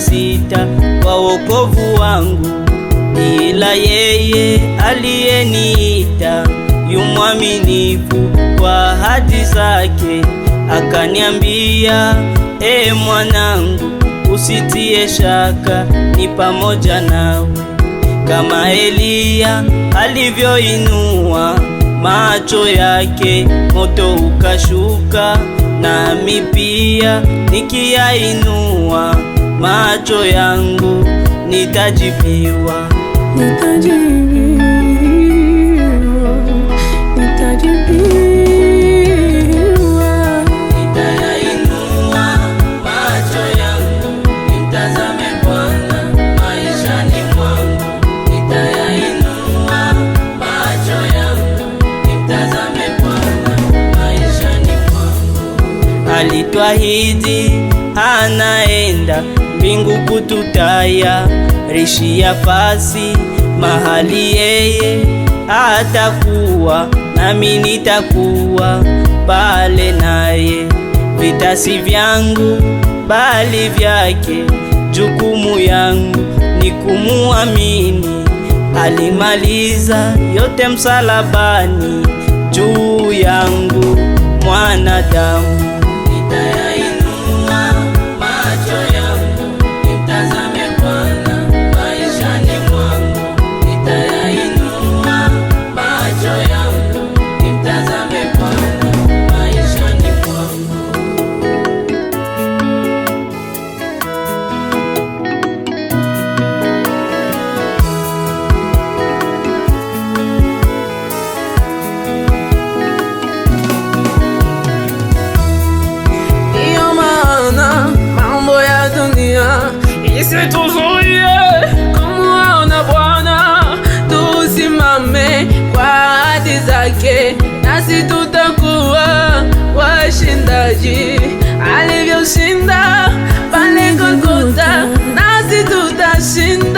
sita kwa wokovu wangu, ila yeye aliyeniita yu mwaminifu kwa ahadi zake. Akaniambia, e mwanangu, usitie shaka, ni pamoja nawe. Kama Eliya alivyoinua macho yake, moto ukashuka, nami pia nikiyainua macho yangu nitajibiwa. Alituahidi anaenda mbingu kututayarishia nafasi, mahali yeye atakuwa nami nitakuwa pale naye. Vita si vyangu bali vyake, jukumu yangu ni kumuamini. Alimaliza yote msalabani juu yangu mwanadamu. Nitayainua macho yangu nimtazame Bwana maishani mwangu. Nitayainua macho yangu nimtazame Bwana maishani mwangu. Isituzuie kumuona Bwana, tusimame kwa ahadi zake, nasi tutakuwa washindaji. Alivyoshinda pale Golgotha, nasi tutashinda.